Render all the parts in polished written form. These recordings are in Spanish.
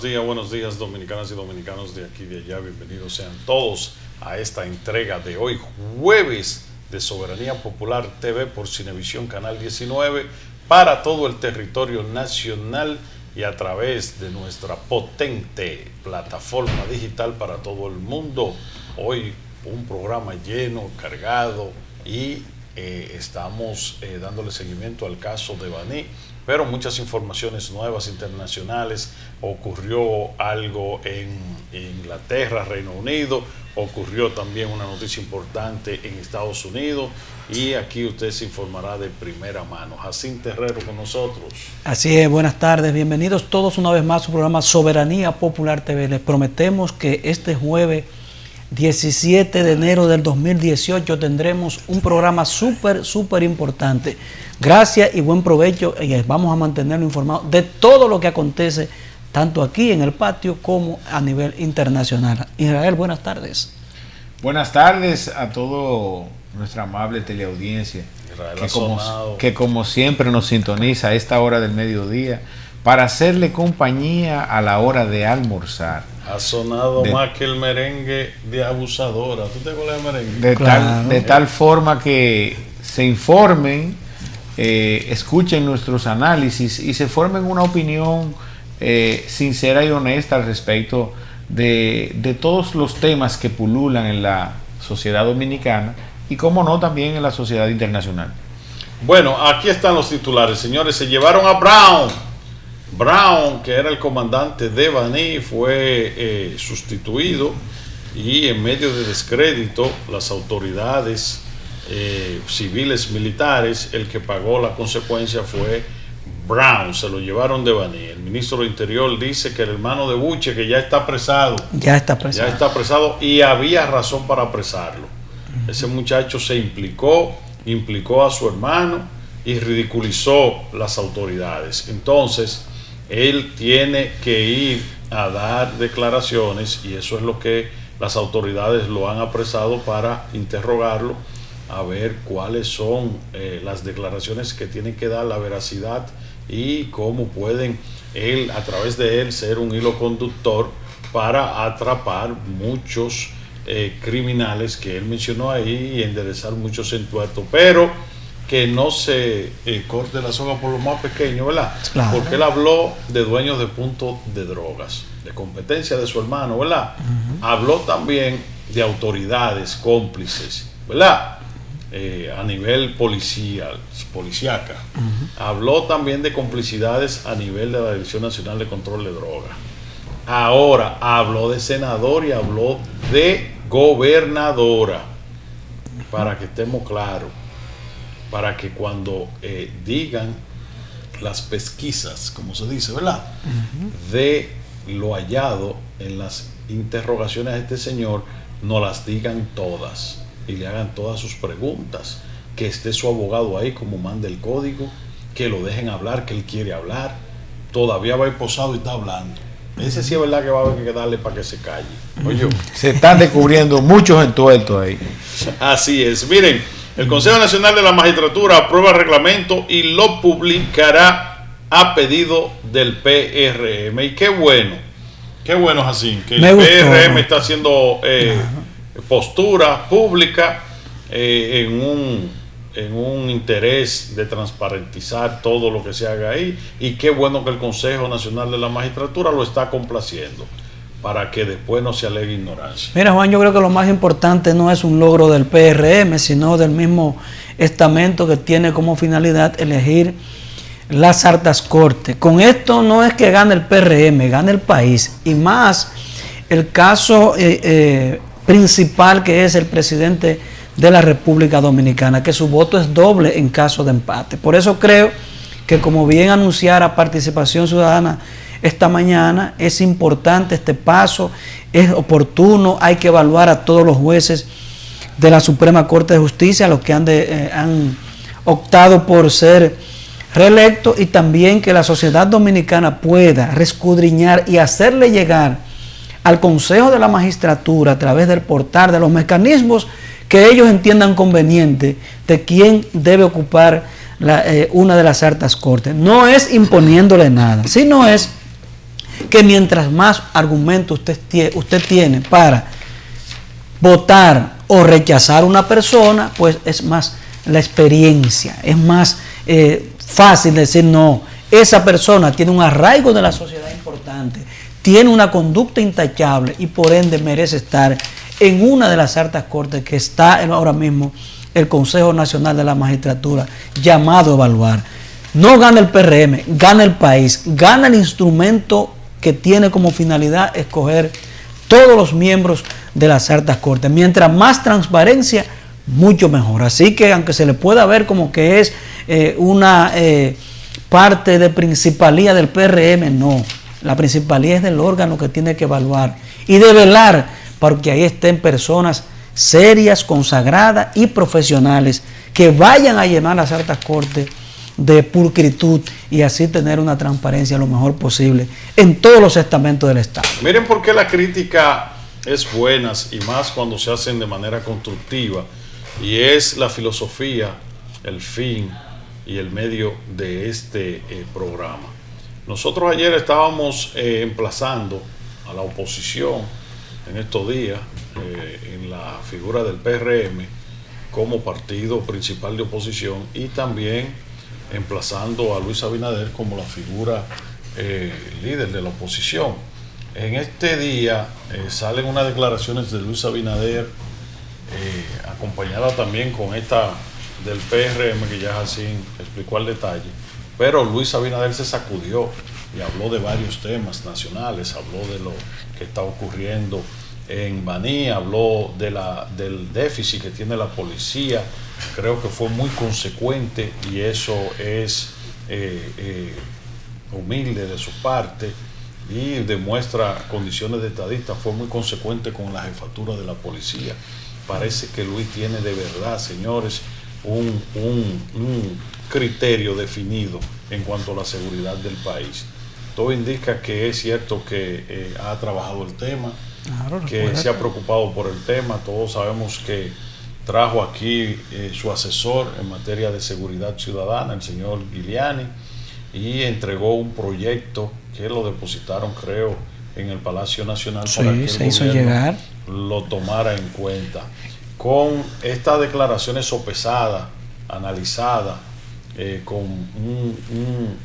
buenos días, dominicanas y dominicanos de aquí y de allá. Bienvenidos sean todos a esta entrega de hoy, jueves de Soberanía Popular TV por Cinevisión Canal 19 para todo el territorio nacional y a través de nuestra potente plataforma digital para todo el mundo. Hoy un programa lleno, cargado y estamos dándole seguimiento al caso de Baní, pero muchas informaciones nuevas internacionales. Ocurrió algo en Inglaterra, Reino Unido, ocurrió también una noticia importante en Estados Unidos y aquí usted se informará de primera mano. Jacinto Herrero con nosotros. Así es, buenas tardes, bienvenidos todos una vez más a su programa Soberanía Popular TV. Les prometemos que este jueves 17 de enero del 2018 tendremos un programa súper importante. Gracias y buen provecho, y vamos a mantenerlo informado de todo lo que acontece tanto aquí en el patio como a nivel internacional. Israel, buenas tardes. Buenas tardes a toda nuestra amable teleaudiencia que como siempre nos sintoniza a esta hora del mediodía para hacerle compañía a la hora de almorzar. Ha sonado más que el merengue de Abusadora. ¿Tú te acuerdas del merengue? De tal forma que se informen, escuchen nuestros análisis y se formen una opinión sincera y honesta al respecto de todos los temas que pululan en la sociedad dominicana y, como no, también en la sociedad internacional. Bueno, aquí están los titulares, señores. Se llevaron a Brown, que era el comandante de Baní, fue sustituido, y en medio de descrédito las autoridades civiles, militares, el que pagó la consecuencia fue Brown. Se lo llevaron de Baní. El ministro del Interior dice que el hermano de Buche, que ya está apresado, ya está apresado y había razón para apresarlo. Ese muchacho se implicó a su hermano y ridiculizó las autoridades. Entonces él tiene que ir a dar declaraciones y eso es lo que las autoridades lo han apresado para interrogarlo, a ver cuáles son las declaraciones que tiene que dar, la veracidad y cómo pueden a través de él ser un hilo conductor para atrapar muchos criminales que él mencionó ahí y enderezar muchos entuertos, pero que no se corte la soga por lo más pequeño, ¿verdad? Claro. Porque él habló de dueños de puntos de drogas, de competencia de su hermano, ¿verdad? Habló también de autoridades cómplices, ¿verdad? A nivel policíaca. Habló también de complicidades a nivel de la Dirección Nacional de Control de Drogas. Ahora habló de senador y habló de gobernadora, para que estemos claros, para que cuando digan las pesquisas, como se dice, ¿verdad? De lo hallado en las interrogaciones a este señor, no las digan todas y le hagan todas sus preguntas, que esté su abogado ahí como manda el código, que lo dejen hablar, que él quiere hablar. Todavía va a ir posado y está hablando. Ese sí es verdad que va a haber que darle para que se calle. Oye, se están descubriendo muchos entuertos ahí. Así es. Miren, el Consejo Nacional de la Magistratura aprueba el reglamento y lo publicará a pedido del PRM. Y qué bueno, Jacín, que el PRM está haciendo postura pública en un interés de transparentizar todo lo que se haga ahí, y qué bueno que el Consejo Nacional de la Magistratura lo está complaciendo para que después no se alegue ignorancia. Mira, Juan, yo creo que lo más importante no es un logro del PRM, sino del mismo estamento que tiene como finalidad elegir las altas cortes. Con esto no es que gane el PRM, gane el país, y más el caso principal, que es el presidente de la República Dominicana, que su voto es doble en caso de empate. Por eso creo que, como bien anunciara Participación Ciudadana esta mañana, es importante este paso, es oportuno, hay que evaluar a todos los jueces de la Suprema Corte de Justicia, los que han optado por ser reelectos, y también que la sociedad dominicana pueda rescudriñar y hacerle llegar al Consejo de la Magistratura, a través del portal, de los mecanismos que ellos entiendan conveniente, de quién debe ocupar una de las altas cortes. No es imponiéndole nada, sino es que mientras más argumentos usted tiene para votar o rechazar una persona, pues es más la experiencia, es más fácil decir no, esa persona tiene un arraigo de la sociedad importante, tiene una conducta intachable y por ende merece estar en una de las altas cortes que está ahora mismo el Consejo Nacional de la Magistratura llamado a evaluar. No gana el PRM, gana el país, gana el instrumento que tiene como finalidad escoger todos los miembros de las altas cortes. Mientras más transparencia, mucho mejor. Así que aunque se le pueda ver como que es una parte de principalía del PRM, no. La principalía es del órgano que tiene que evaluar y de velar para que ahí estén personas serias, consagradas y profesionales que vayan a llenar las altas cortes de pulcritud y así tener una transparencia lo mejor posible en todos los estamentos del Estado. Miren por qué la crítica es buena y más cuando se hacen de manera constructiva, y es la filosofía, el fin y el medio de este programa. Nosotros ayer estábamos emplazando a la oposición en estos días en la figura del PRM como partido principal de oposición y también emplazando a Luis Abinader como la figura líder de la oposición. En este día salen unas declaraciones de Luis Abinader acompañada también con esta del PRM que ya así explicó al detalle, pero Luis Abinader se sacudió y habló de varios temas nacionales, habló de lo que está ocurriendo en Baní, habló del déficit que tiene la policía. Creo que fue muy consecuente y eso es humilde de su parte y demuestra condiciones de estadista. Fue muy consecuente con la jefatura de la policía. Parece que Luis tiene de verdad, señores, un criterio definido en cuanto a la seguridad del país. Todo indica que es cierto que ha trabajado el tema, claro, que se ha preocupado por el tema. Todos sabemos que trajo aquí su asesor en materia de seguridad ciudadana, el señor Giuliani, y entregó un proyecto que lo depositaron, creo, en el Palacio Nacional para que el gobierno lo tomara en cuenta. Con estas declaraciones sopesadas, analizadas, con un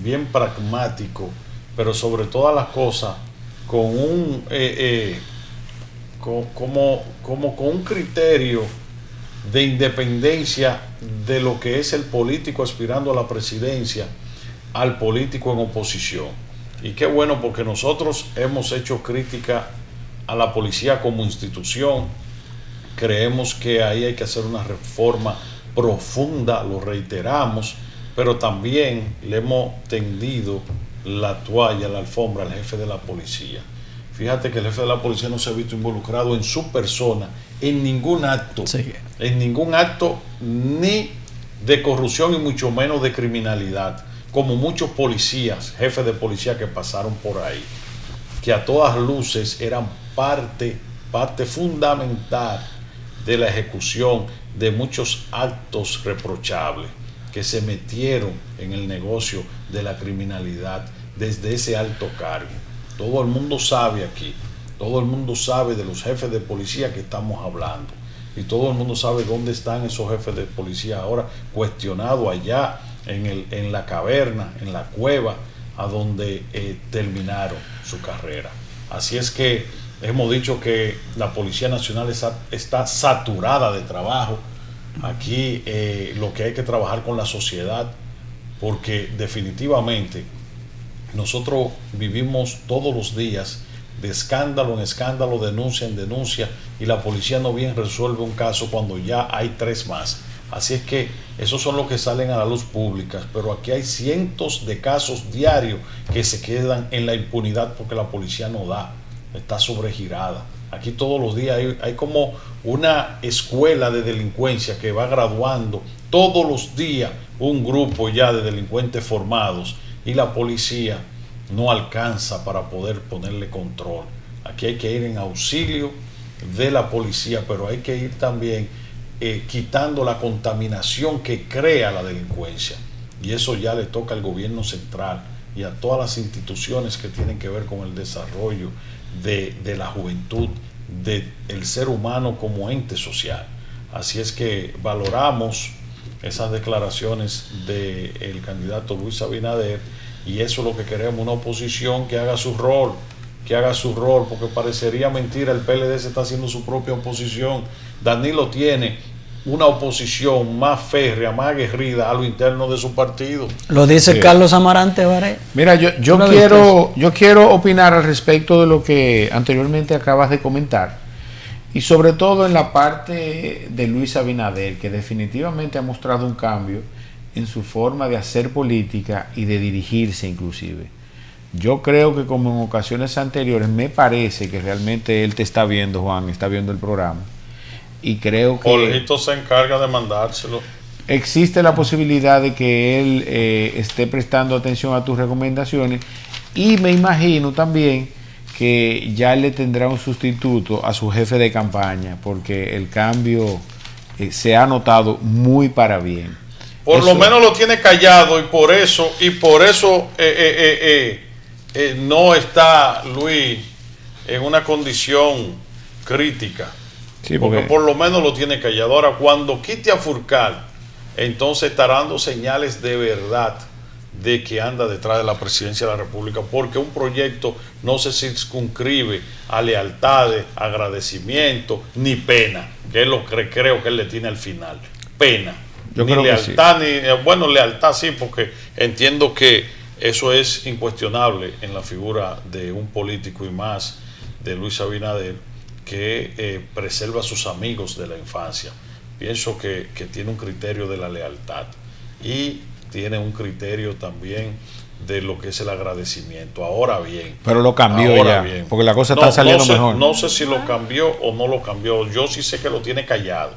bien pragmático, pero sobre todas las cosas, con un con un criterio de independencia de lo que es el político aspirando a la presidencia al político en oposición. Y qué bueno, porque nosotros hemos hecho crítica a la policía como institución. Creemos que ahí hay que hacer una reforma profunda, lo reiteramos, pero también le hemos tendido la toalla, la alfombra al jefe de la policía. Fíjate que el jefe de la policía no se ha visto involucrado en su persona en ningún acto, ni de corrupción y mucho menos de criminalidad, como muchos policías, jefes de policía que pasaron por ahí, que a todas luces eran parte fundamental de la ejecución de muchos actos reprochables, que se metieron en el negocio de la criminalidad desde ese alto cargo. Todo el mundo sabe aquí, todo el mundo sabe de los jefes de policía que estamos hablando, y todo el mundo sabe dónde están esos jefes de policía ahora, cuestionados allá en la caverna, en la cueva, a donde terminaron su carrera. Así es que hemos dicho que la Policía Nacional está saturada de trabajo. Aquí lo que hay que trabajar con la sociedad, porque definitivamente nosotros vivimos todos los días de escándalo en escándalo, denuncia en denuncia, y la policía no bien resuelve un caso cuando ya hay 3 más. Así es que esos son los que salen a la luz pública, pero aquí hay cientos de casos diarios que se quedan en la impunidad porque la policía no da, está sobregirada. Aquí todos los días hay como una escuela de delincuencia que va graduando todos los días un grupo ya de delincuentes formados, y la policía no alcanza para poder ponerle control. Aquí hay que ir en auxilio de la policía, pero hay que ir también quitando la contaminación que crea la delincuencia, y eso ya le toca al gobierno central y a todas las instituciones que tienen que ver con el desarrollo de la juventud, del ser humano como ente social. Así es que valoramos esas declaraciones del candidato Luis Abinader, y eso es lo que queremos, una oposición que haga su rol, porque parecería mentira, el PLD se está haciendo su propia oposición. Danilo tiene una oposición más férrea, más aguerrida a lo interno de su partido. Lo dice Carlos Amarante Baré. Mira, yo quiero opinar al respecto de lo que anteriormente acabas de comentar, y sobre todo en la parte de Luis Abinader, que definitivamente ha mostrado un cambio en su forma de hacer política y de dirigirse inclusive. Yo creo que, como en ocasiones anteriores, me parece que realmente él te está viendo, Juan, está viendo el programa, y creo que Jorgito se encarga de mandárselo. Existe la posibilidad de que él esté prestando atención a tus recomendaciones, y me imagino también que ya le tendrá un sustituto a su jefe de campaña, porque el cambio se ha notado muy para bien. Por lo menos lo tiene callado, y por eso no está Luis en una condición crítica. Sí, porque por lo menos lo tiene callado. Ahora, cuando quite a Furcal, entonces estará dando señales de verdad de que anda detrás de la presidencia de la República, porque un proyecto no se circunscribe a lealtades, agradecimiento ni pena, que es lo que creo que él le tiene al final. Pena. Yo ni creo lealtad, que sí. Bueno, lealtad sí, porque entiendo que eso es incuestionable en la figura de un político, y más de Luis Abinader, que preserva a sus amigos de la infancia. Pienso que tiene un criterio de la lealtad, y tiene un criterio también de lo que es el agradecimiento. Ahora bien. Pero lo cambió ya, porque la cosa está saliendo mejor. No sé si lo cambió o no lo cambió. Yo sí sé que lo tiene callado.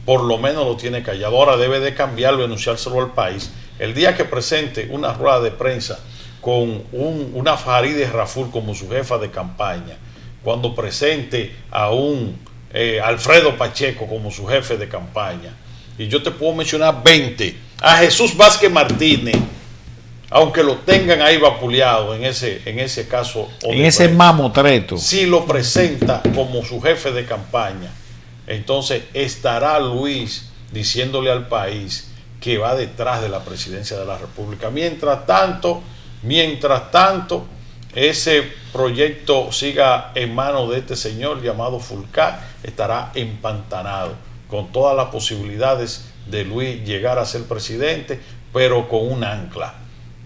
Por lo menos lo tiene callado. Ahora debe de cambiarlo, anunciárselo al país. El día que presente una rueda de prensa con una Farideh Raful como su jefa de campaña, cuando presente a un Alfredo Pacheco como su jefe de campaña, y yo te puedo mencionar 20, a Jesús Vázquez Martínez, aunque lo tengan ahí vapuleado en ese caso, en ese mamotreto, si lo presenta como su jefe de campaña, entonces estará Luis diciéndole al país que va detrás de la presidencia de la República. Mientras tanto, ese proyecto siga en manos de este señor llamado Furcal, estará empantanado, con todas las posibilidades de Luis llegar a ser presidente, pero con un ancla,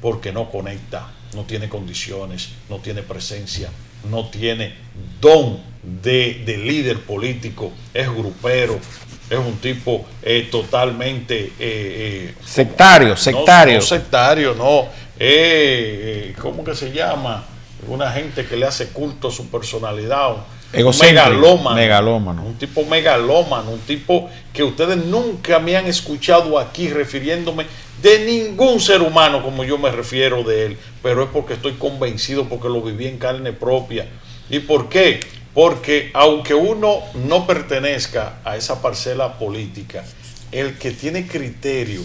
porque no conecta, no tiene condiciones, no tiene presencia, no tiene don de líder político, es grupero, es un tipo totalmente sectario. No sectario, no. ¿Cómo que se llama? Una gente que le hace culto a su personalidad. Megalómano. Un tipo megalómano, un tipo que ustedes nunca me han escuchado aquí refiriéndome de ningún ser humano como yo me refiero de él, pero es porque estoy convencido, porque lo viví en carne propia. ¿Y por qué? Porque aunque uno no pertenezca a esa parcela política, el que tiene criterio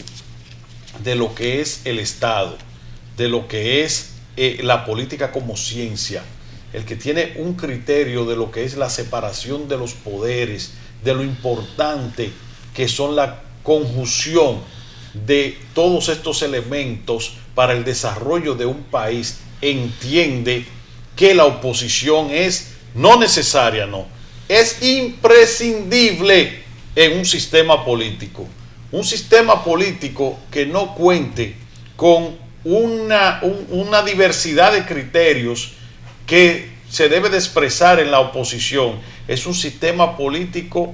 de lo que es el Estado, de lo que es la política como ciencia, el que tiene un criterio de lo que es la separación de los poderes, de lo importante que son la conjunción de todos estos elementos para el desarrollo de un país, entiende que la oposición es no necesaria, no, es imprescindible en un sistema político. Un sistema político que no cuente con una diversidad de criterios que se debe de expresar en la oposición es un sistema político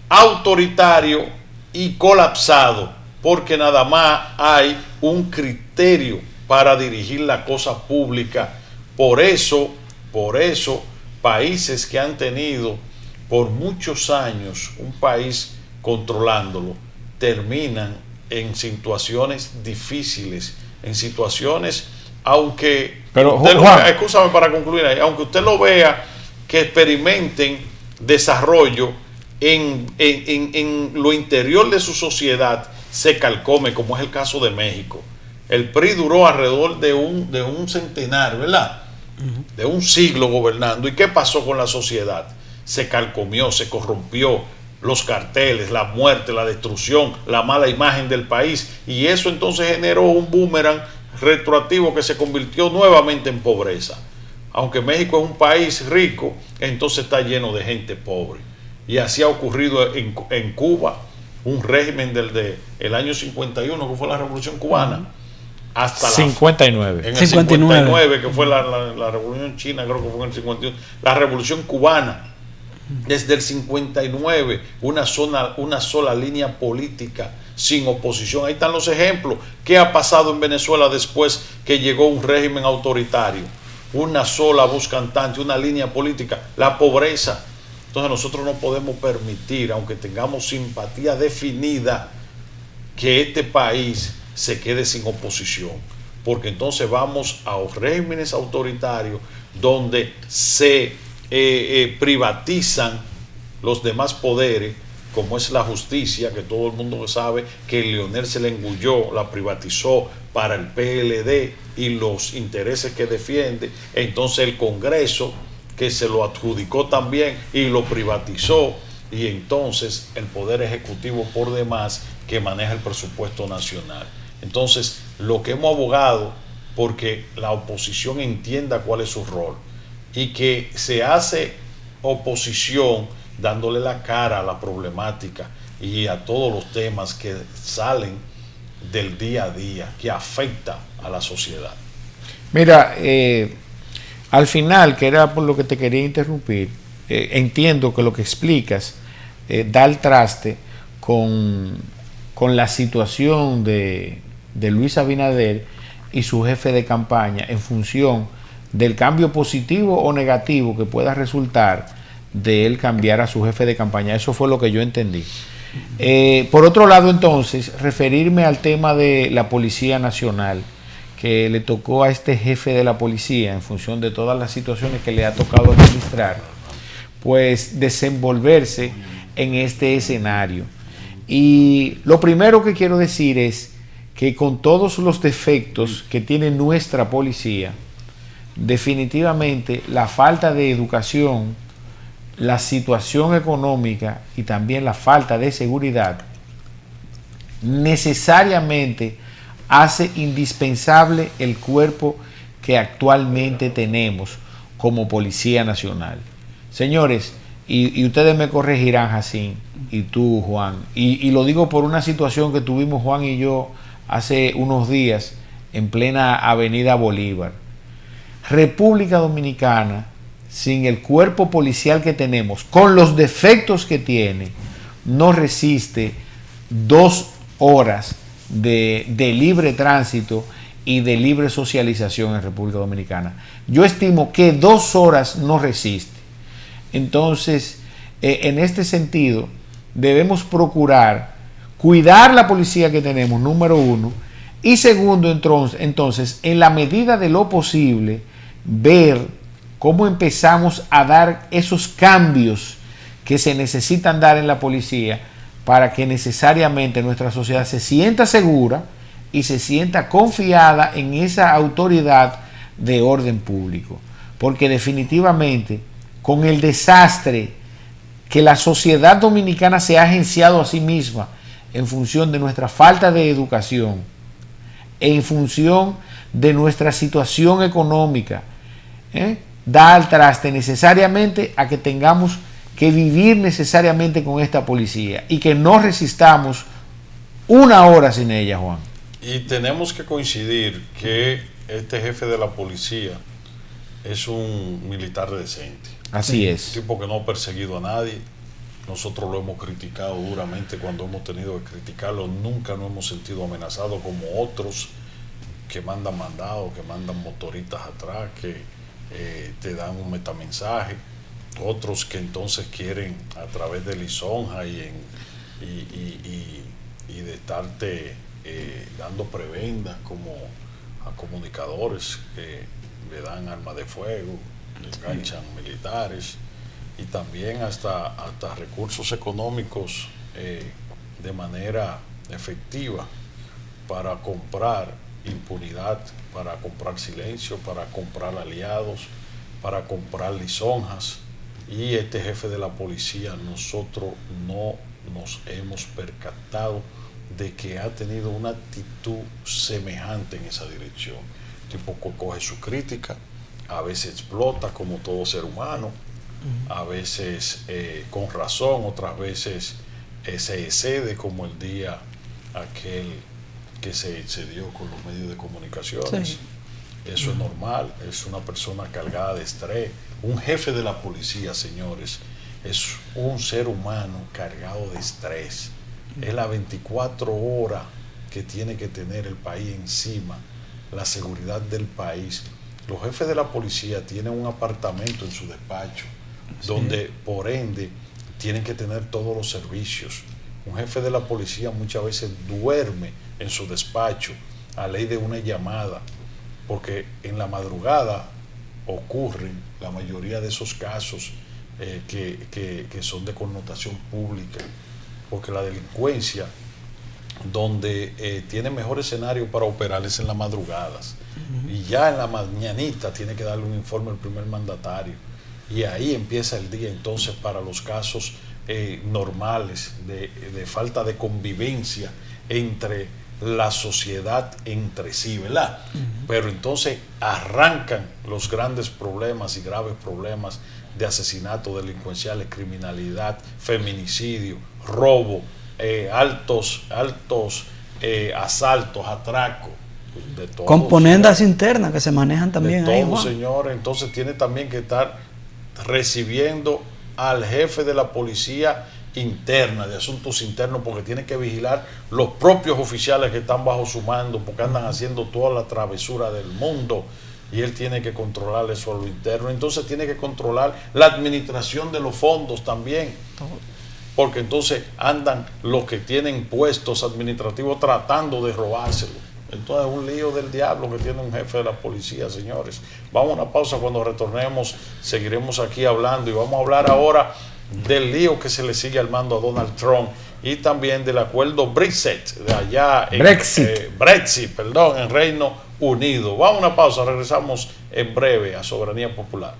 autoritario y colapsado, porque nada más hay un criterio para dirigir la cosa pública. Por eso, países que han tenido por muchos años un país controlándolo, terminan en situaciones difíciles, en situaciones, aunque escúchame para concluir ahí, aunque usted lo vea, que experimenten desarrollo en lo interior de su sociedad, se calcome, como es el caso de México. El PRI duró alrededor de un centenar, ¿verdad? De un siglo gobernando. ¿Y qué pasó con la sociedad? Se calcomió, se corrompió, los carteles, la muerte, la destrucción, la mala imagen del país, y eso entonces generó un boomerang retroactivo que se convirtió nuevamente en pobreza. Aunque México es un país rico, entonces está lleno de gente pobre. Y así ha ocurrido en Cuba, un régimen del año 51, que fue la Revolución Cubana, hasta 59. En el 59, que fue la Revolución China, creo que fue en el 51, la Revolución Cubana. Desde el 59, una sola línea política sin oposición. Ahí están los ejemplos. ¿Qué ha pasado en Venezuela después que llegó un régimen autoritario? Una sola voz cantante, una línea política, la pobreza. Entonces nosotros no podemos permitir, aunque tengamos simpatía definida, que este país se quede sin oposición, porque entonces vamos a regímenes autoritarios donde se privatizan los demás poderes, como es la justicia, que todo el mundo sabe que Leonel se le engulló, la privatizó para el PLD y los intereses que defiende. Entonces el Congreso, que se lo adjudicó también y lo privatizó, y entonces el Poder Ejecutivo por demás, que maneja el presupuesto nacional. Entonces, lo que hemos abogado, porque la oposición entienda cuál es su rol, y que se hace oposición dándole la cara a la problemática y a todos los temas que salen del día a día, que afecta a la sociedad. Mira, al final, que era por lo que te quería interrumpir, entiendo que lo que explicas da el traste con la situación de Luis Abinader y su jefe de campaña en función del cambio positivo o negativo que pueda resultar de él cambiar a su jefe de campaña. Eso fue lo que yo entendí. Por otro lado, entonces, referirme al tema de la Policía Nacional, que le tocó a este jefe de la policía, en función de todas las situaciones que le ha tocado administrar, pues desenvolverse en este escenario. Y lo primero que quiero decir es que con todos los defectos que tiene nuestra policía, definitivamente la falta de educación, la situación económica y también la falta de seguridad necesariamente hace indispensable el cuerpo que actualmente tenemos como Policía Nacional. Señores, y ustedes me corregirán, Jacín, y tú, Juan, y lo digo por una situación que tuvimos Juan y yo hace unos días en plena Avenida Bolívar. República Dominicana, sin el cuerpo policial que tenemos, con los defectos que tiene, no resiste 2 horas de libre tránsito y de libre socialización en República Dominicana. Yo estimo que 2 horas no resiste. Entonces, en este sentido, debemos procurar cuidar la policía que tenemos, número 1, y segundo, entonces, en la medida de lo posible, ver cómo empezamos a dar esos cambios que se necesitan dar en la policía para que necesariamente nuestra sociedad se sienta segura y se sienta confiada en esa autoridad de orden público. Porque definitivamente, con el desastre que la sociedad dominicana se ha agenciado a sí misma en función de nuestra falta de educación, en función de nuestra situación económica, da al traste necesariamente a que tengamos que vivir necesariamente con esta policía y que no resistamos 1 hora sin ella, Juan. Y tenemos que coincidir que este jefe de la policía es un militar decente. Así es. Un tipo que no ha perseguido a nadie. Nosotros lo hemos criticado duramente cuando hemos tenido que criticarlo. Nunca nos hemos sentido amenazados como otros que mandan mandados, que mandan motoritas atrás, que te dan un metamensaje. Otros que entonces quieren a través de lisonja y de estarte dando prebendas como a comunicadores que le dan armas de fuego, le enganchan militares y también hasta recursos económicos de manera efectiva para comprar impunidad, para comprar silencio, para comprar aliados, para comprar lisonjas. Y este jefe de la policía, nosotros no nos hemos percatado de que ha tenido una actitud semejante en esa dirección. Tipo que coge su crítica, a veces explota como todo ser humano, a veces con razón, otras veces se excede, como el día aquel que se excedió con los medios de comunicaciones. Sí. Eso es normal, es una persona cargada de estrés. Un jefe de la policía, señores, es un ser humano cargado de estrés. Es las 24 horas que tiene que tener el país encima, la seguridad del país. Los jefes de la policía tienen un apartamento en su despacho, sí, donde por ende tienen que tener todos los servicios. Un jefe de la policía muchas veces duerme en su despacho a ley de una llamada, porque en la madrugada ocurren la mayoría de esos casos que son de connotación pública, porque la delincuencia donde tiene mejor escenario para operar es en las madrugadas, y ya en la mañanita tiene que darle un informe al primer mandatario, y ahí empieza el día entonces para los casos normales de falta de convivencia entre la sociedad entre sí, ¿verdad? Pero entonces arrancan los grandes problemas y graves problemas de asesinato delincuenciales, criminalidad, feminicidio, robo, altos asaltos, atracos, de todo. Componendas internas que se manejan también de ahí, todo, Juan. señor. Entonces tiene también que estar recibiendo al jefe de la policía interna, de asuntos internos, porque tiene que vigilar los propios oficiales que están bajo su mando, porque andan haciendo toda la travesura del mundo, y él tiene que controlar eso a lo interno. Entonces tiene que controlar la administración de los fondos también, porque entonces andan los que tienen puestos administrativos tratando de robárselo. Entonces es un lío del diablo que tiene un jefe de la policía, señores. Vamos a una pausa, cuando retornemos seguiremos aquí hablando, y vamos a hablar ahora del lío que se le sigue armando a Donald Trump, y también del acuerdo Brexit de allá en Brexit, en Reino Unido. Vamos a una pausa, regresamos en breve a Soberanía Popular.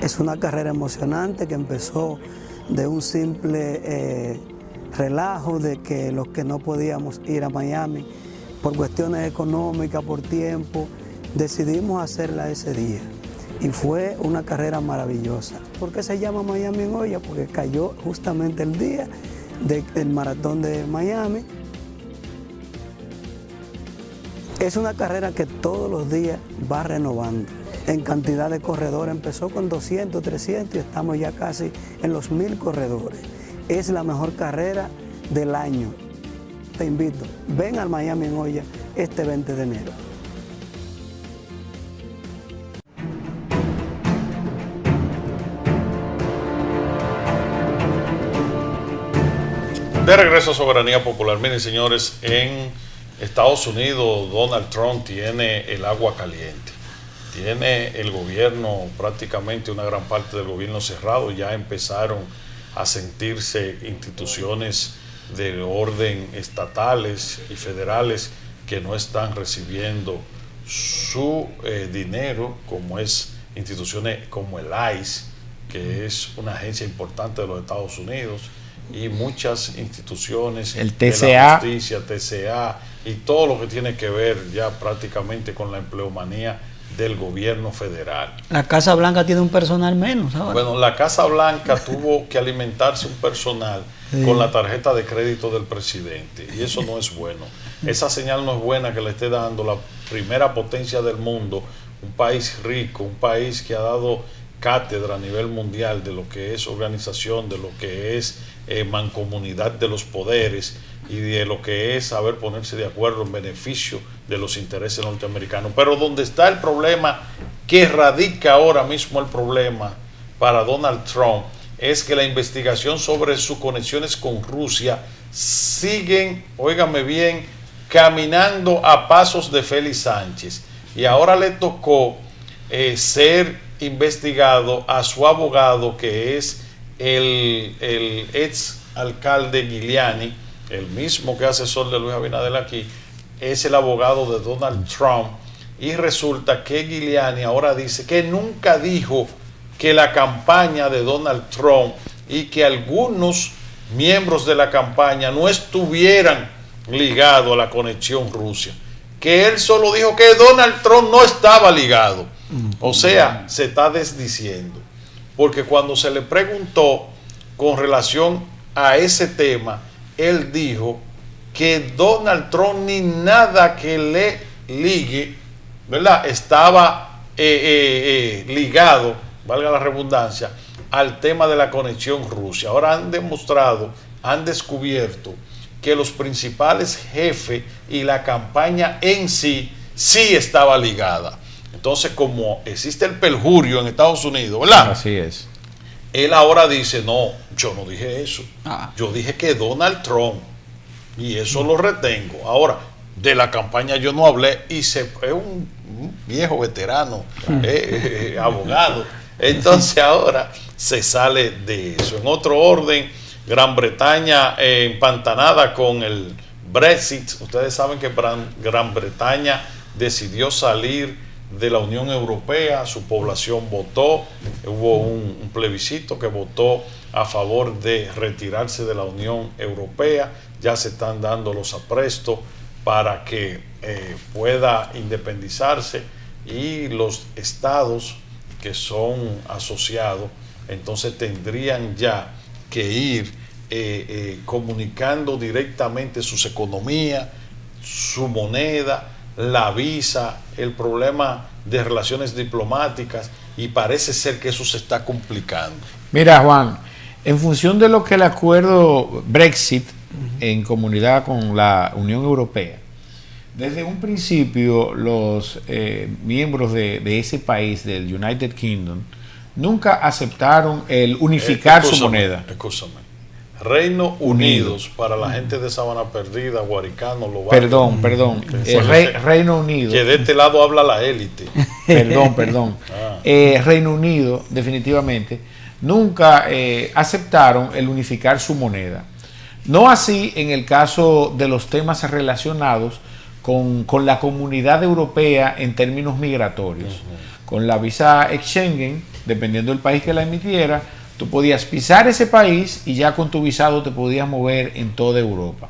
Es una carrera emocionante que empezó de un simple relajo de que los que no podíamos ir a Miami por cuestiones económicas, por tiempo, decidimos hacerla ese día. Y fue una carrera maravillosa. ¿Por qué se llama Miami en Olla? Porque cayó justamente el día del maratón de Miami. Es una carrera que todos los días va renovando. En cantidad de corredores empezó con 200, 300 y estamos ya casi en los 1000 corredores. Es la mejor carrera del año. Te invito, ven al Miami en Olla este 20 de enero. De regreso a Soberanía Popular. Miren, señores, en Estados Unidos Donald Trump tiene el agua caliente. Tiene el gobierno, prácticamente una gran parte del gobierno cerrado. Ya empezaron a sentirse instituciones de orden estatales y federales que no están recibiendo su dinero, como es instituciones como el ICE, que es una agencia importante de los Estados Unidos, y muchas instituciones, el TCA, de la justicia, TCA, y todo lo que tiene que ver ya prácticamente con la empleomanía del gobierno federal. La Casa Blanca tiene un personal menos ahora. Bueno, la Casa Blanca tuvo que alimentarse un personal con la tarjeta de crédito del presidente, y eso no es bueno. Esa señal no es buena que le esté dando la primera potencia del mundo, un país rico, un país que ha dado cátedra a nivel mundial de lo que es organización, de lo que es mancomunidad de los poderes, y de lo que es saber ponerse de acuerdo en beneficio de los intereses norteamericanos. Pero donde está el problema, que radica ahora mismo el problema para Donald Trump, es que la investigación sobre sus conexiones con Rusia siguen, óigame bien, caminando a pasos de Félix Sánchez. Y ahora le tocó ser investigado a su abogado, que es el ex alcalde Giuliani, el mismo que asesor de Luis Abinader aquí, es el abogado de Donald Trump. Y resulta que Giuliani ahora dice que nunca dijo que la campaña de Donald Trump y que algunos miembros de la campaña no estuvieran ligados a la conexión Rusia, que él solo dijo que Donald Trump no estaba ligado. O sea, se está desdiciendo, porque cuando se le preguntó con relación a ese tema, él dijo que Donald Trump ni nada que le ligue, ¿verdad?, estaba ligado, valga la redundancia, al tema de la conexión Rusia. Ahora han demostrado, han descubierto que los principales jefes y la campaña en sí estaba ligada. Entonces, como existe el perjurio en Estados Unidos, ¿verdad? Así es. Él ahora dice, no, yo no dije eso. Yo dije que Donald Trump, y eso lo retengo. Ahora, de la campaña yo no hablé, y es un viejo veterano, abogado. Entonces ahora se sale de eso. En otro orden, Gran Bretaña empantanada con el Brexit. Ustedes saben que Gran Bretaña decidió salir de la Unión Europea, su población votó, hubo un plebiscito que votó a favor de retirarse de la Unión Europea. Ya se están dando los aprestos para que pueda independizarse, y los estados que son asociados entonces tendrían ya que ir comunicando directamente sus economías, su moneda, la visa, el problema de relaciones diplomáticas, y parece ser que eso se está complicando. Mira, Juan, en función de lo que el acuerdo Brexit en comunidad con la Unión Europea, desde un principio los miembros de ese país, del United Kingdom, nunca aceptaron el unificar su moneda. Escúchame. Reino Unidos, para la gente de Sabana Perdida, Guaricano, Lobato. Perdón. Reino Unido. Que de este lado habla la élite. Perdón. Reino Unido, definitivamente, nunca aceptaron el unificar su moneda. No así en el caso de los temas relacionados con la comunidad europea en términos migratorios. Con la visa Schengen, dependiendo del país que la emitiera, tú podías pisar ese país y ya con tu visado te podías mover en toda Europa.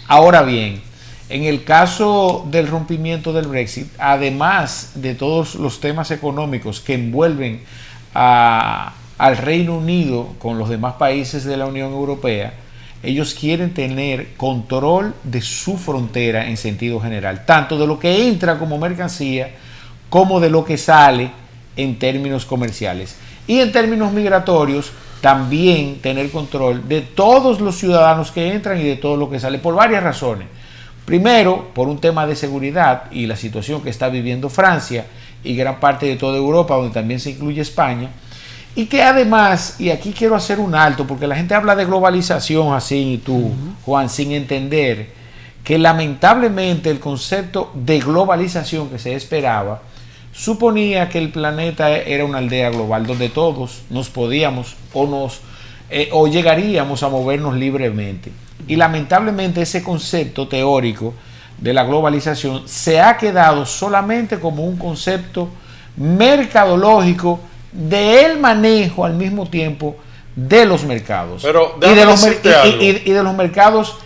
Ahora bien, en el caso del rompimiento del Brexit, además de todos los temas económicos que envuelven al Reino Unido con los demás países de la Unión Europea, ellos quieren tener control de su frontera en sentido general, tanto de lo que entra como mercancía como de lo que sale en términos comerciales. Y en términos migratorios, también tener control de todos los ciudadanos que entran y de todo lo que sale, por varias razones. Primero, por un tema de seguridad y la situación que está viviendo Francia y gran parte de toda Europa, donde también se incluye España. Y que además, y aquí quiero hacer un alto, porque la gente habla de globalización así, y tú, Juan, sin entender que lamentablemente el concepto de globalización que se esperaba suponía que el planeta era una aldea global donde todos nos podíamos o llegaríamos a movernos libremente. Y lamentablemente ese concepto teórico de la globalización se ha quedado solamente como un concepto mercadológico del manejo al mismo tiempo de los mercados. Pero y de los mercados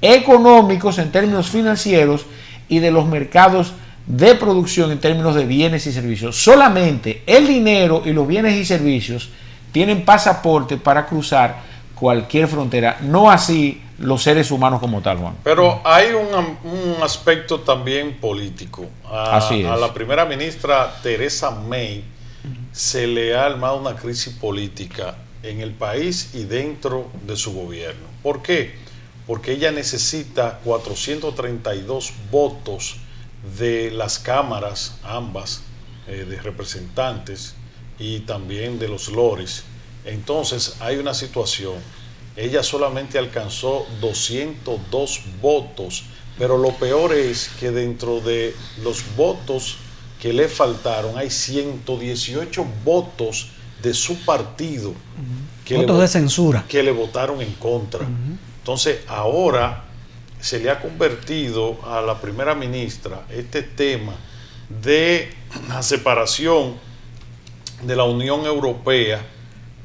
económicos en términos financieros y de los mercados de producción en términos de bienes y servicios. Solamente el dinero y los bienes y servicios tienen pasaporte para cruzar cualquier frontera, no así los seres humanos como tal, Juan. Pero hay un aspecto también político. Así es. A la primera ministra Theresa May se le ha armado una crisis política en el país y dentro de su gobierno. ¿Por qué? porque ella necesita 432 votos de las cámaras, ambas, de representantes y también de los lores. Entonces hay una situación, ella solamente alcanzó 202 votos, pero lo peor es que dentro de los votos que le faltaron hay 118 votos de su partido votos de censura que le votaron en contra. Entonces ahora se le ha convertido a la primera ministra este tema de la separación de la Unión Europea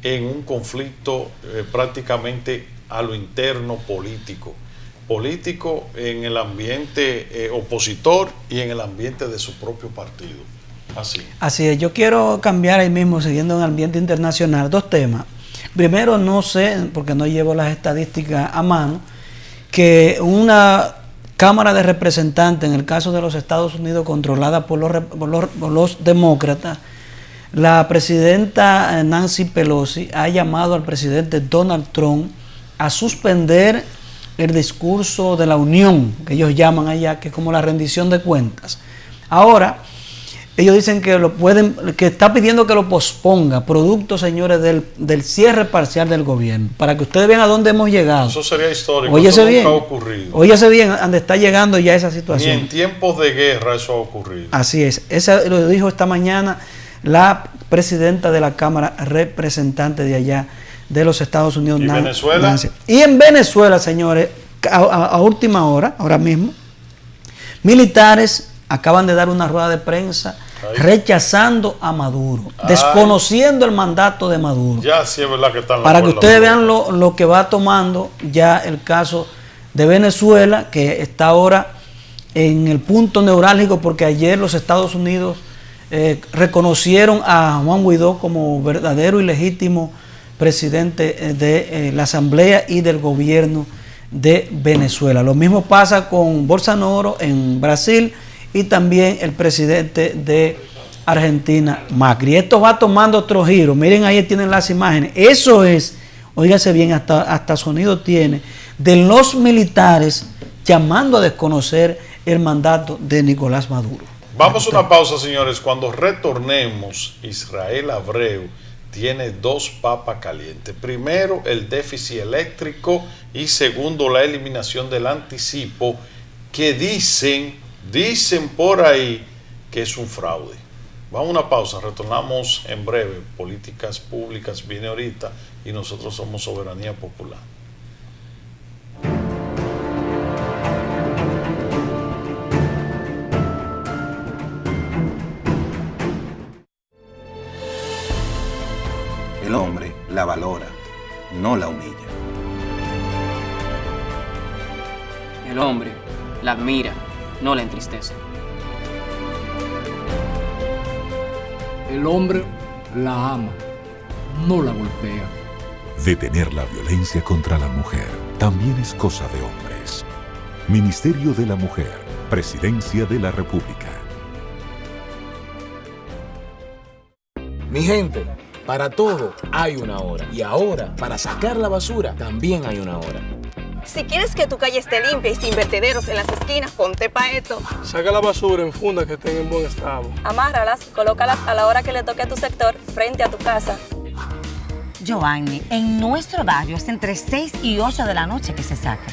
en un conflicto prácticamente a lo interno político en el ambiente opositor y en el ambiente de su propio partido. Así es, yo quiero cambiar ahí mismo, siguiendo en el ambiente internacional, dos temas. Primero, no sé, porque no llevo las estadísticas a mano, que una Cámara de Representantes, en el caso de los Estados Unidos, controlada por los demócratas, la presidenta Nancy Pelosi ha llamado al presidente Donald Trump a suspender el discurso de la unión, que ellos llaman allá, que es como la rendición de cuentas. Ahora, ellos dicen que está pidiendo que lo posponga, producto, señores, del cierre parcial del gobierno, para que ustedes vean a dónde hemos llegado. Eso sería histórico, óyese eso bien, nunca ha ocurrido. Óyese bien, donde está llegando ya esa situación. Ni en tiempos de guerra eso ha ocurrido. Así es, eso lo dijo esta mañana la presidenta de la Cámara Representante de allá, de los Estados Unidos. ¿Y Venezuela? Y en Venezuela, señores, a última hora, ahora mismo, militares acaban de dar una rueda de prensa rechazando a Maduro, desconociendo el mandato de Maduro. Ya sí es verdad que están para que ustedes vean lo que va tomando ya el caso de Venezuela, que está ahora en el punto neurálgico, porque ayer los Estados Unidos reconocieron a Juan Guaidó como verdadero y legítimo presidente de la Asamblea y del gobierno de Venezuela. Lo mismo pasa con Bolsonaro en Brasil y también el presidente de Argentina, Macri. Esto va tomando otro giro. Miren, ahí tienen las imágenes. Eso es, óigase bien, hasta sonido tiene, de los militares llamando a desconocer el mandato de Nicolás Maduro. Vamos a una pausa, señores. Cuando retornemos, Israel Abreu tiene dos papas calientes. Primero, el déficit eléctrico, y segundo, la eliminación del anticipo, que dicen por ahí que es un fraude. Vamos a una pausa, retornamos en breve. Políticas Públicas viene ahorita y nosotros somos Soberanía Popular. El hombre la valora, no la humilla. El hombre la admira, no la entristece. El hombre la ama, no la golpea. Detener la violencia contra la mujer también es cosa de hombres. Ministerio de la Mujer, Presidencia de la República. Mi gente, para todo hay una hora. Y ahora, para sacar la basura, también hay una hora. Si quieres que tu calle esté limpia y sin vertederos en las esquinas, ponte pa' esto. Saca la basura en fundas que estén en buen estado. Amárralas, colócalas a la hora que le toque a tu sector, frente a tu casa. Giovanni, en nuestro barrio es entre 6 y 8 de la noche que se saca.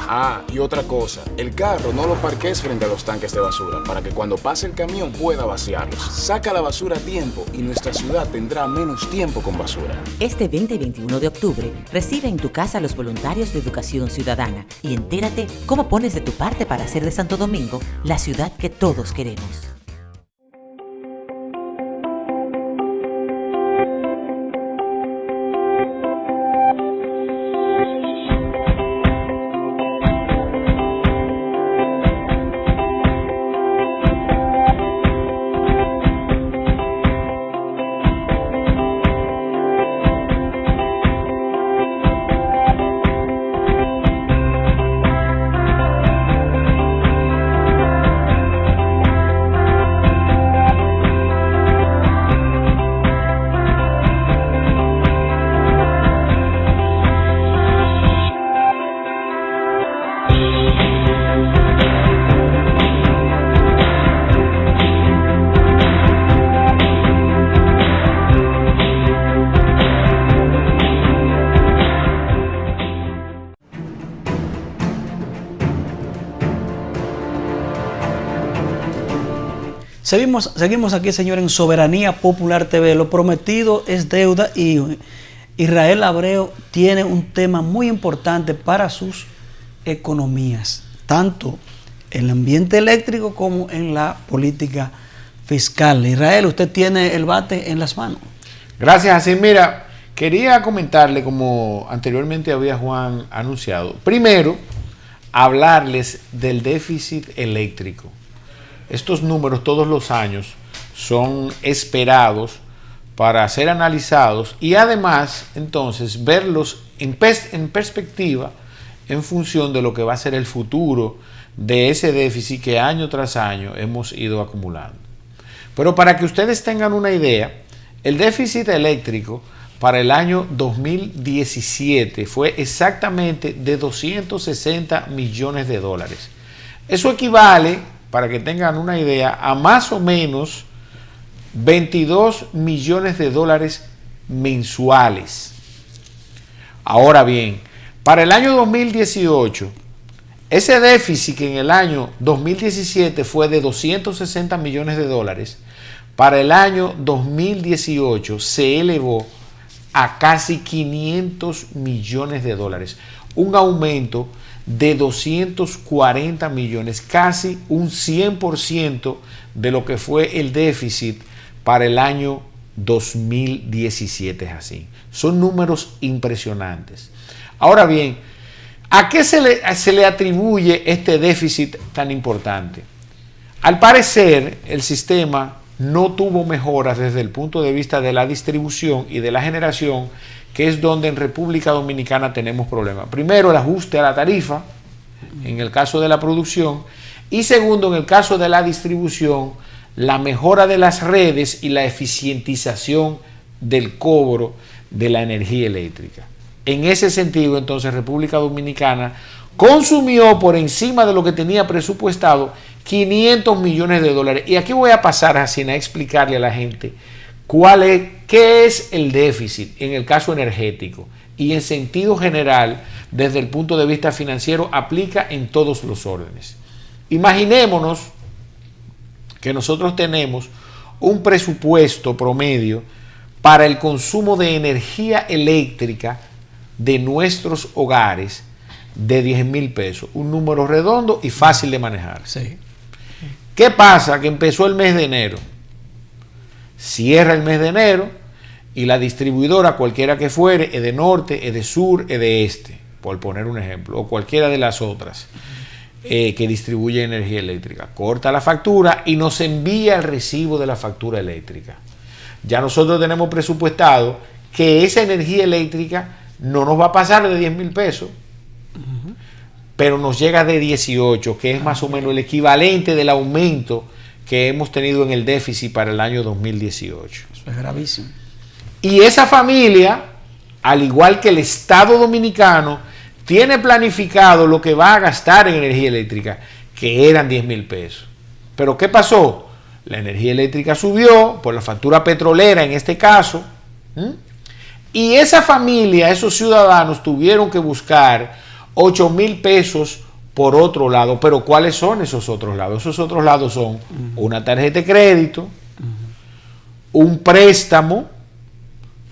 Ah, y otra cosa, el carro no lo parques frente a los tanques de basura para que cuando pase el camión pueda vaciarlos. Saca la basura a tiempo y nuestra ciudad tendrá menos tiempo con basura. Este 20 y 21 de octubre, recibe en tu casa a los voluntarios de Educación Ciudadana y entérate cómo pones de tu parte para hacer de Santo Domingo la ciudad que todos queremos. Seguimos aquí, señor, en Soberanía Popular TV. Lo prometido es deuda y Israel Abreu tiene un tema muy importante para sus economías, tanto en el ambiente eléctrico como en la política fiscal. Israel, usted tiene el bate en las manos. Gracias, así. Mira, quería comentarle, como anteriormente había Juan anunciado, primero, hablarles del déficit eléctrico. Estos números todos los años son esperados para ser analizados y además entonces verlos en perspectiva en función de lo que va a ser el futuro de ese déficit que año tras año hemos ido acumulando. Pero para que ustedes tengan una idea, el déficit eléctrico para el año 2017 fue exactamente de 260 millones de dólares. Eso equivale, para que tengan una idea, a más o menos 22 millones de dólares mensuales. Ahora bien, para el año 2018, ese déficit que en el año 2017 fue de 260 millones de dólares, para el año 2018 se elevó a casi 500 millones de dólares. Un aumento de 240 millones, casi un 100% de lo que fue el déficit para el año 2017. Es así. Son números impresionantes. Ahora bien, ¿a qué se le atribuye este déficit tan importante? Al parecer, el sistema no tuvo mejoras desde el punto de vista de la distribución y de la generación, que es donde en República Dominicana tenemos problemas. Primero, el ajuste a la tarifa, en el caso de la producción, y segundo, en el caso de la distribución, la mejora de las redes y la eficientización del cobro de la energía eléctrica. En ese sentido, entonces, República Dominicana consumió por encima de lo que tenía presupuestado 500 millones de dólares. Y aquí voy a pasar así a explicarle a la gente qué es el déficit en el caso energético y en sentido general, desde el punto de vista financiero, aplica en todos los órdenes. Imaginémonos que nosotros tenemos un presupuesto promedio para el consumo de energía eléctrica de nuestros hogares de 10,000 pesos, un número redondo y fácil de manejar. Sí. ¿Qué pasa? Que empezó el mes de enero, cierra el mes de enero y la distribuidora, cualquiera que fuere, de norte, de sur, de este, por poner un ejemplo, o cualquiera de las otras que distribuye energía eléctrica, corta la factura y nos envía el recibo de la factura eléctrica. Ya nosotros tenemos presupuestado que esa energía eléctrica no nos va a pasar de 10,000 pesos, pero nos llega de 18, que es más o menos el equivalente del aumento que hemos tenido en el déficit para el año 2018. Eso es gravísimo. Y esa familia, al igual que el Estado Dominicano, tiene planificado lo que va a gastar en energía eléctrica, que eran 10,000 pesos. Pero ¿qué pasó? La energía eléctrica subió por la factura petrolera en este caso, y esa familia, esos ciudadanos tuvieron que buscar 8,000 pesos por otro lado. Pero ¿cuáles son esos otros lados? Esos otros lados son una tarjeta de crédito, un préstamo,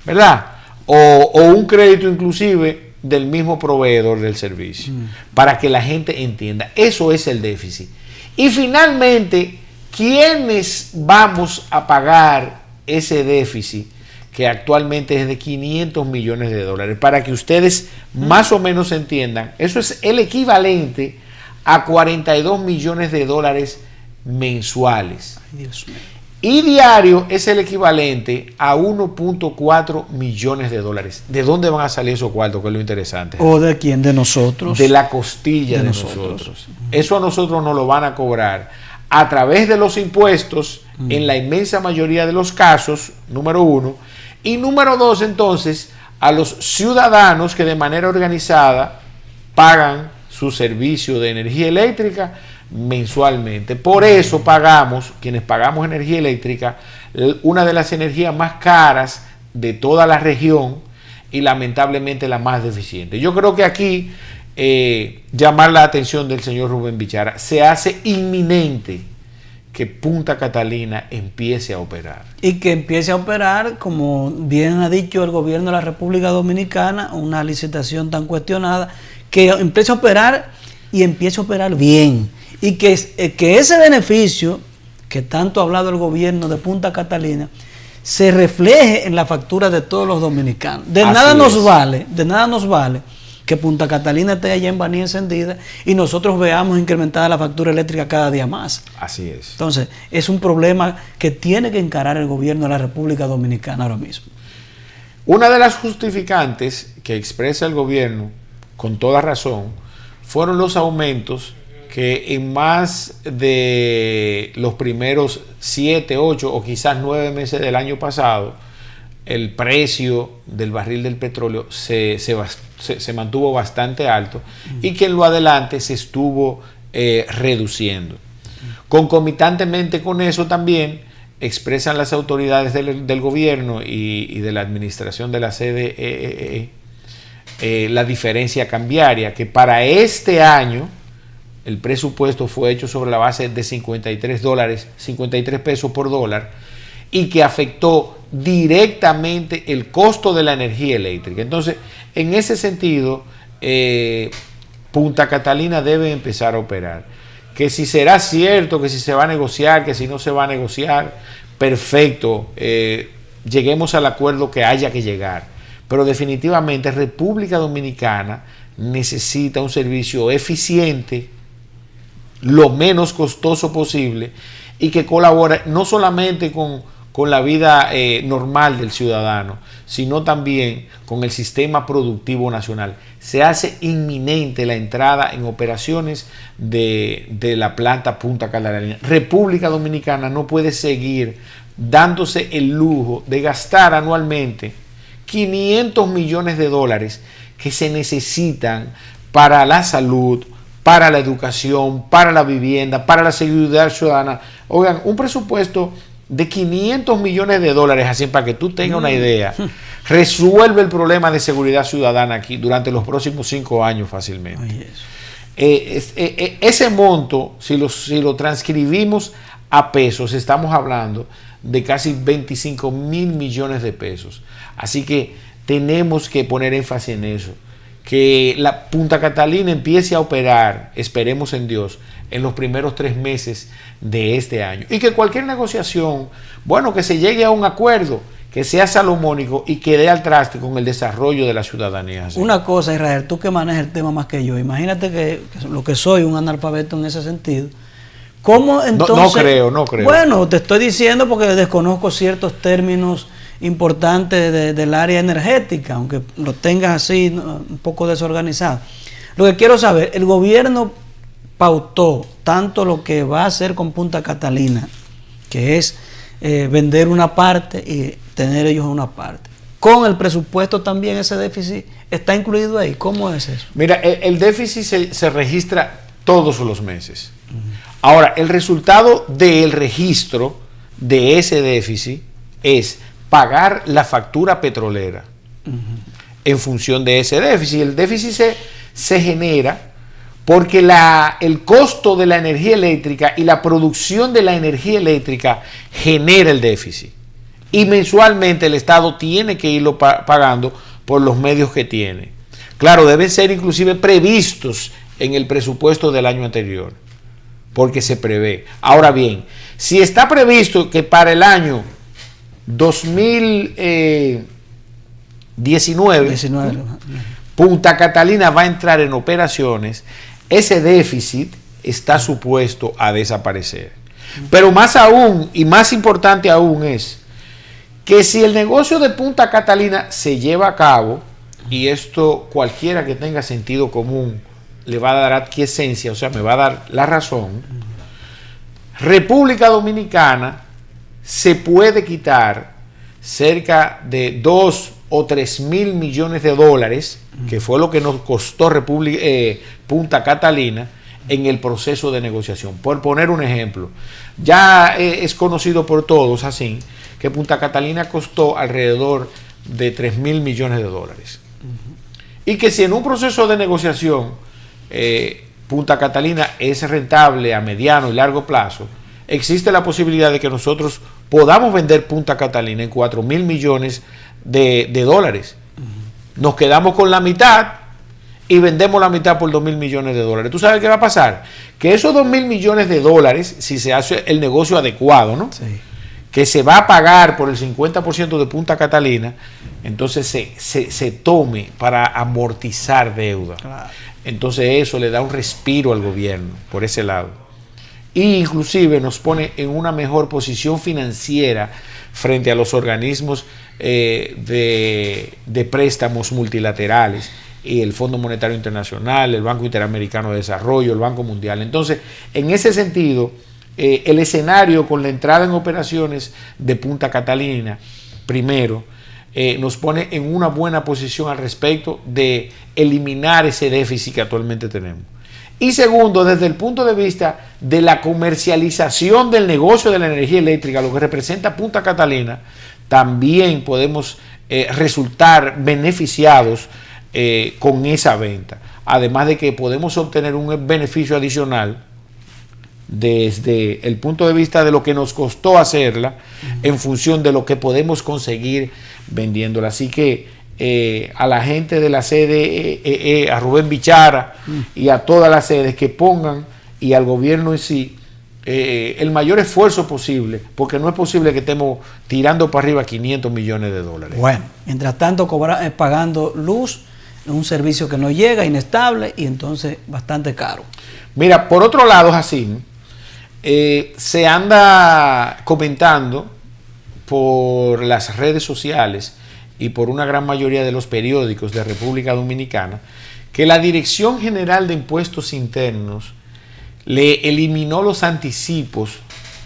¿verdad? O un crédito inclusive del mismo proveedor del servicio, para que la gente entienda. Eso es el déficit. Y finalmente, ¿quiénes vamos a pagar ese déficit que actualmente es de 500 millones de dólares? Para que ustedes más o menos entiendan, eso es el equivalente a 42 millones de dólares mensuales. Ay, Dios mío. Y diario es el equivalente a 1.4 millones de dólares. ¿De dónde van a salir esos cuartos? Que es lo interesante. ¿O de quién? ¿De nosotros? De la costilla de nosotros. Eso a nosotros nos lo van a cobrar a través de los impuestos, en la inmensa mayoría de los casos, número uno. Y número dos, entonces, a los ciudadanos que de manera organizada pagan su servicio de energía eléctrica mensualmente. Por eso pagamos, quienes pagamos energía eléctrica, una de las energías más caras de toda la región y lamentablemente la más deficiente. Yo creo que aquí llamar la atención del señor Rubén Bichara, se hace inminente que Punta Catalina empiece a operar. Y que empiece a operar, como bien ha dicho el gobierno de la República Dominicana, una licitación tan cuestionada, que empiece a operar y empiece a operar bien. Y que ese beneficio que tanto ha hablado el gobierno de Punta Catalina se refleje en la factura de todos los dominicanos. De nada nos vale que Punta Catalina esté allá en Baní encendida y nosotros veamos incrementada la factura eléctrica cada día más. Así es. Entonces, es un problema que tiene que encarar el gobierno de la República Dominicana ahora mismo. Una de las justificantes que expresa el gobierno, con toda razón, fueron los aumentos que en más de los primeros 7, 8 o quizás 9 meses del año pasado, el precio del barril del petróleo se mantuvo bastante alto y que en lo adelante se estuvo reduciendo. Concomitantemente con eso también expresan las autoridades del gobierno y de la administración de la CDE la diferencia cambiaria, que para este año el presupuesto fue hecho sobre la base de $53 pesos por dólar, y que afectó directamente el costo de la energía eléctrica. Entonces, en ese sentido, Punta Catalina debe empezar a operar. Que si será cierto, que si se va a negociar, que si no se va a negociar, perfecto, lleguemos al acuerdo que haya que llegar. Pero definitivamente República Dominicana necesita un servicio eficiente, lo menos costoso posible, y que colabore no solamente con la vida normal del ciudadano, sino también con el sistema productivo nacional. Se hace inminente la entrada en operaciones de la planta Punta Catalina. República Dominicana no puede seguir dándose el lujo de gastar anualmente $500 millones que se necesitan para la salud, para la educación, para la vivienda, para la seguridad ciudadana. Oigan, un presupuesto de $500 millones, así para que tú tengas una idea, resuelve el problema de seguridad ciudadana aquí durante los próximos 5 años fácilmente. Ese monto, si lo transcribimos a pesos, estamos hablando de casi 25,000 millones de pesos. Así que tenemos que poner énfasis en eso, que la Punta Catalina empiece a operar, esperemos en Dios, en los primeros 3 meses de este año, y que cualquier negociación, bueno, que se llegue a un acuerdo que sea salomónico y que dé al traste con el desarrollo de la ciudadanía. ¿Sí? Una cosa, Israel, tú que manejas el tema más que yo, imagínate que lo que soy un analfabeto en ese sentido. ¿Cómo entonces? No creo. Bueno, te estoy diciendo porque desconozco ciertos términos importantes del área energética, aunque lo tengas así un poco desorganizado. Lo que quiero saber, el gobierno pautó tanto lo que va a hacer con Punta Catalina, que es vender una parte y tener ellos una parte. Con el presupuesto también ese déficit está incluido ahí. ¿Cómo es eso? Mira, el déficit se registra todos los meses. Ahora, el resultado del registro de ese déficit es pagar la factura petrolera en función de ese déficit. El déficit se genera porque el costo de la energía eléctrica y la producción de la energía eléctrica genera el déficit. Y mensualmente el Estado tiene que irlo pagando por los medios que tiene. Claro, deben ser inclusive previstos en el presupuesto del año anterior, porque se prevé. Ahora bien, si está previsto que para el año 2019 Punta Catalina va a entrar en operaciones, ese déficit está supuesto a desaparecer. Pero más aún, y más importante aún, es que si el negocio de Punta Catalina se lleva a cabo, y esto cualquiera que tenga sentido común le va a dar aquiescencia, o sea, me va a dar la razón, República Dominicana se puede quitar cerca de 2 o 3 mil millones de dólares, que fue lo que nos costó Punta Catalina en el proceso de negociación. Por poner un ejemplo, ya es conocido por todos así, que Punta Catalina costó alrededor de 3 mil millones de dólares. Y que si en un proceso de negociación Punta Catalina es rentable a mediano y largo plazo, existe la posibilidad de que nosotros podamos vender Punta Catalina en 4.000 millones de dólares. Nos quedamos con la mitad y vendemos la mitad por 2.000 millones de dólares. ¿Tú sabes qué va a pasar? Que esos 2.000 millones de dólares, si se hace el negocio adecuado, ¿no? Sí. Que se va a pagar por el 50% de Punta Catalina, entonces se tome para amortizar deuda. Claro. Entonces eso le da un respiro al gobierno por ese lado. Y inclusive nos pone en una mejor posición financiera frente a los organismos de préstamos multilaterales y el Fondo Monetario Internacional, el Banco Interamericano de Desarrollo, el Banco Mundial. Entonces, en ese sentido, el escenario con la entrada en operaciones de Punta Catalina, primero, nos pone en una buena posición al respecto de eliminar ese déficit que actualmente tenemos. Y segundo, desde el punto de vista de la comercialización del negocio de la energía eléctrica, lo que representa Punta Catalina, también podemos resultar beneficiados con esa venta. Además de que podemos obtener un beneficio adicional desde el punto de vista de lo que nos costó hacerla, en función de lo que podemos conseguir vendiéndola. Así que a la gente de la sede, a Rubén Bichara y a todas las sedes que pongan, y al gobierno en sí, el mayor esfuerzo posible, porque no es posible que estemos tirando para arriba 500 millones de dólares. Bueno, mientras tanto pagando luz, un servicio que no llega, inestable y entonces bastante caro. Mira, por otro lado, Jacín, se anda comentando por las redes sociales y por una gran mayoría de los periódicos de República Dominicana que la Dirección General de Impuestos Internos le eliminó los anticipos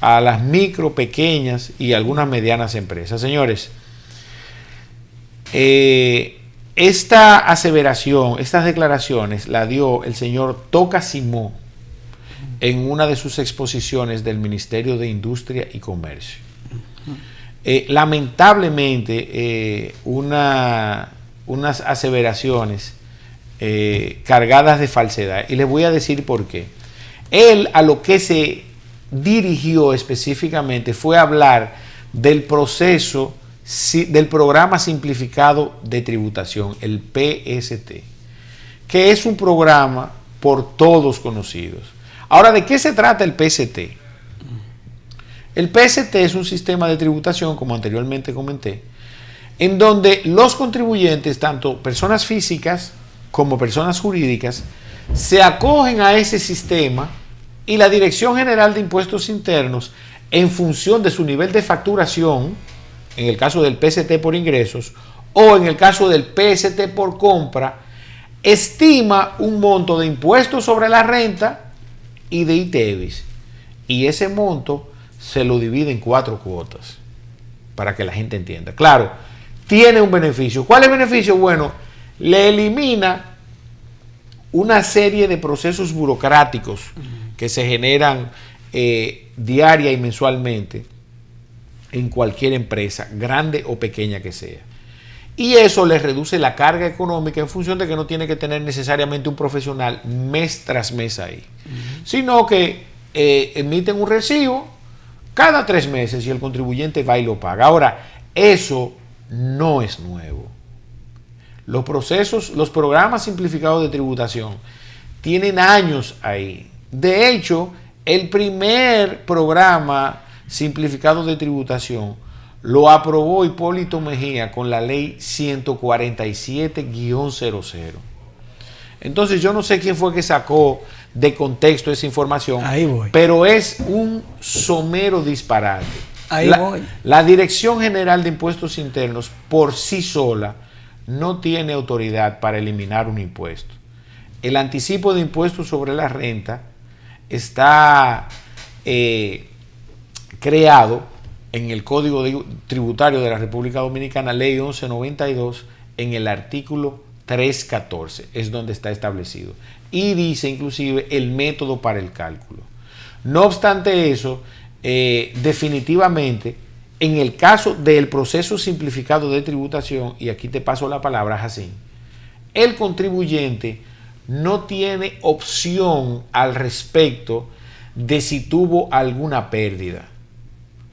a las micro, pequeñas y algunas medianas empresas. Señores, esta aseveración, estas declaraciones la dio el señor Toca Simó en una de sus exposiciones del Ministerio de Industria y Comercio. Lamentablemente, unas aseveraciones cargadas de falsedad. Y les voy a decir por qué. Él a lo que se dirigió específicamente fue hablar del proceso, del programa simplificado de tributación, el PST, que es un programa por todos conocidos. Ahora, ¿de qué se trata el PST? El PST es un sistema de tributación, como anteriormente comenté, en donde los contribuyentes, tanto personas físicas como personas jurídicas, se acogen a ese sistema y la Dirección General de Impuestos Internos, en función de su nivel de facturación, en el caso del PST por ingresos o en el caso del PST por compra, estima un monto de impuestos sobre la renta y de ITEVIS, y ese monto se lo divide en 4 cuotas para que la gente entienda. Claro, tiene un beneficio. ¿Cuál es el beneficio? Bueno, le elimina una serie de procesos burocráticos que se generan diaria y mensualmente en cualquier empresa, grande o pequeña que sea. Y eso le reduce la carga económica en función de que no tiene que tener necesariamente un profesional mes tras mes ahí, sino que emiten un recibo cada 3 meses y el contribuyente va y lo paga. Ahora, eso no es nuevo. Los procesos, los programas simplificados de tributación tienen años ahí. De hecho, el primer programa simplificado de tributación lo aprobó Hipólito Mejía con la ley 147-00. Entonces yo no sé quién fue que sacó de contexto esa información, pero es un somero disparate. La Dirección General de Impuestos Internos por sí sola no tiene autoridad para eliminar un impuesto. El anticipo de impuestos sobre la renta está creado en el Código Tributario de la República Dominicana, Ley 1192, en el artículo 314, es donde está establecido. Y dice inclusive el método para el cálculo. No obstante eso, definitivamente, en el caso del proceso simplificado de tributación, y aquí te paso la palabra, Jacín, el contribuyente no tiene opción al respecto de si tuvo alguna pérdida.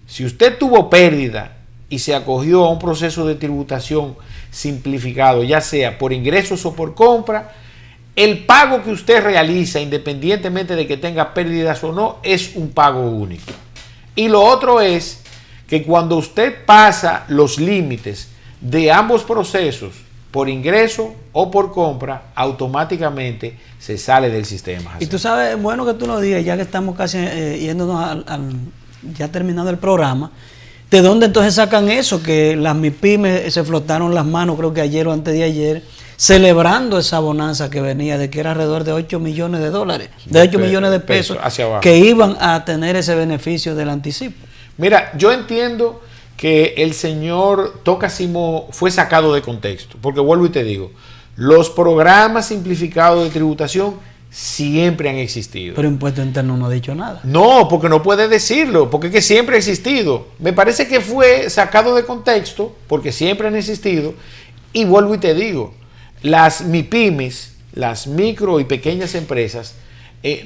Si usted tuvo pérdida y se acogió a un proceso de tributación simplificado, ya sea por ingresos o por compra, el pago que usted realiza, independientemente de que tenga pérdidas o no, es un pago único. Y lo otro es que cuando usted pasa los límites de ambos procesos, por ingreso o por compra, automáticamente se sale del sistema. Y tú sabes, bueno que tú lo digas, ya que estamos casi yéndonos ya terminando el programa, ¿de dónde entonces sacan eso? Que las MIPYMES se flotaron las manos, creo que ayer o antes de ayer, celebrando esa bonanza que venía, de que era alrededor de 8 millones de dólares, de 8 millones de pesos que iban a tener ese beneficio del anticipo. Mira, yo entiendo que el señor Tocasimo fue sacado de contexto, porque vuelvo y te digo, los programas simplificados de tributación siempre han existido. Pero Impuesto Interno no ha dicho nada. No, porque no puede decirlo, porque es que siempre ha existido. Me parece que fue sacado de contexto, porque siempre han existido, y vuelvo y te digo, las MIPYMES, las micro y pequeñas empresas,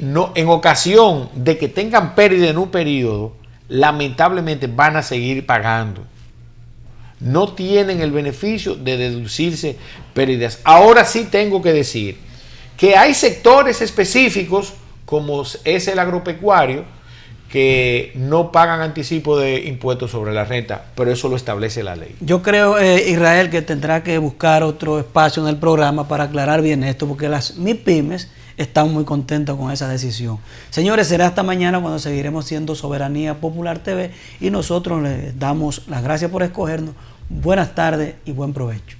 no, en ocasión de que tengan pérdida en un periodo, lamentablemente van a seguir pagando. No tienen el beneficio de deducirse pérdidas. Ahora sí tengo que decir que hay sectores específicos, como es el agropecuario, que no pagan anticipo de impuestos sobre la renta, pero eso lo establece la ley. Yo creo, Israel, que tendrá que buscar otro espacio en el programa para aclarar bien esto, porque las MIPYMES están muy contentos con esa decisión. Señores, será hasta mañana cuando seguiremos siendo Soberanía Popular TV y nosotros les damos las gracias por escogernos. Buenas tardes y buen provecho.